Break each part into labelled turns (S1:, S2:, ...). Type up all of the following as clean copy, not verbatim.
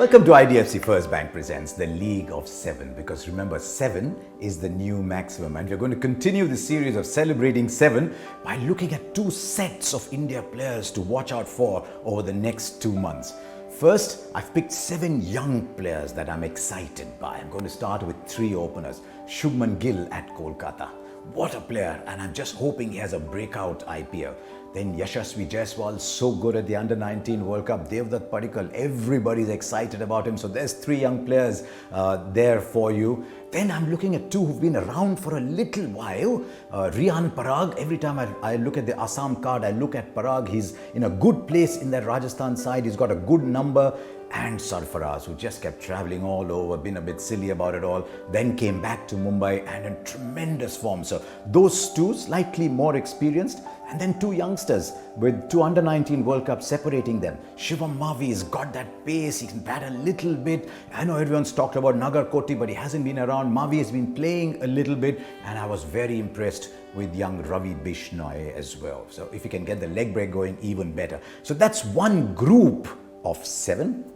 S1: Welcome to IDFC First Bank presents the League of Seven, because remember, 7 is the new maximum, and we're going to continue the series of celebrating 7 by looking at 2 sets of India players to watch out for over the next 2 months. First, I've picked 7 young players that I'm excited by. I'm going to start with 3 openers. Shubman Gill at Kolkata. What a player, and I'm just hoping he has a breakout IPL. Then Yashasvi Jaiswal, so good at the Under-19 World Cup. Devdutt Padikkal, everybody's excited about him. So there's 3 young players there for you. Then I'm looking at 2 who've been around for a little while. Rian Parag, every time I look at the Assam card, I look at Parag. He's in a good place in that Rajasthan side. He's got a good number. And Sarfaraz, who just kept traveling all over, been a bit silly about it all, then came back to Mumbai and in tremendous form. So those 2 slightly more experienced, and then 2 youngsters with 2 Under-19 World Cups separating them. Shivam Mavi's got that pace, he can bat a little bit. I know everyone's talked about Nagar Koti, but he hasn't been around. Mavi has been playing a little bit, and I was very impressed with young Ravi Bishnoi as well. So if you can get the leg break going, even better. So that's one group of 7.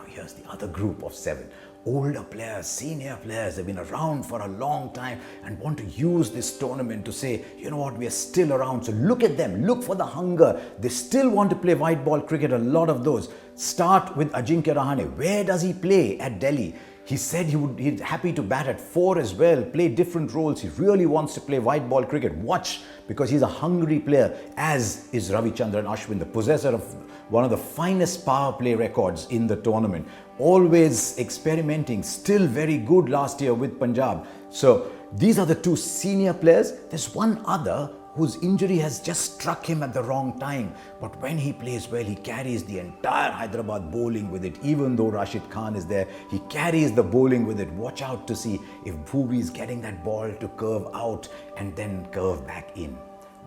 S1: Here's the other group of 7. Older players, senior players, they've been around for a long time and want to use this tournament to say, you know what, we are still around. So look at them, look for the hunger. They still want to play white ball cricket, a lot of those. Start with Ajinkya Rahane. Where does he play? At Delhi. He said he's happy to bat at 4 as well, play different roles. He really wants to play white ball cricket. Watch, because he's a hungry player, as is Ravichandran Ashwin, the possessor of one of the finest power play records in the tournament. Always experimenting, still very good last year with Punjab. So these are the 2 senior players. There's one other whose injury has just struck him at the wrong time. But when he plays well, he carries the entire Hyderabad bowling with it. Even though Rashid Khan is there, he carries the bowling with it. Watch out to see if Bhuvi is getting that ball to curve out and then curve back in.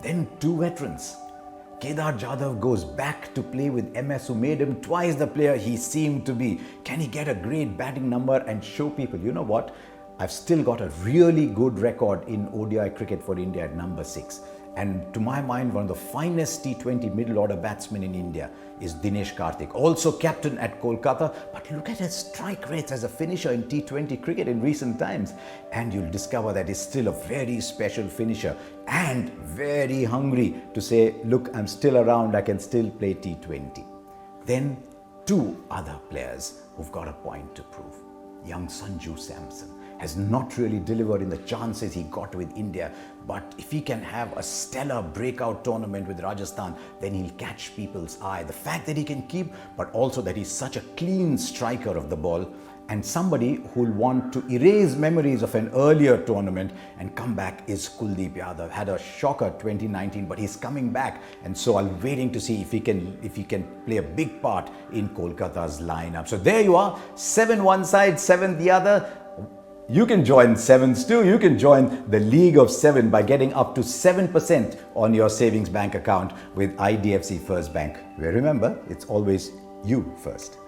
S1: Then 2 veterans. Kedar Jadhav goes back to play with MS, who made him twice the player he seemed to be. Can he get a great batting number and show people, you know what? I've still got a really good record in ODI cricket for India at number 6. And to my mind, one of the finest T20 middle order batsmen in India is Dinesh Karthik, also captain at Kolkata. But look at his strike rates as a finisher in T20 cricket in recent times, and you'll discover that he's still a very special finisher and very hungry to say, look, I'm still around, I can still play T20. Then 2 other players who've got a point to prove. Young Sanju Samson has not really delivered in the chances he got with India, but if he can have a stellar breakout tournament with Rajasthan, then he'll catch people's eye. The fact that he can keep, but also that he's such a clean striker of the ball, and somebody who'll want to erase memories of an earlier tournament and come back is Kuldeep Yadav. Had a shocker 2019, but he's coming back, and so I'm waiting to see if he can play a big part in Kolkata's lineup. So there you are, 7 one side, 7 the other. You can join 7s too. You can join the League of 7 by getting up to 7% on your savings bank account with IDFC First Bank, where remember, it's always you first.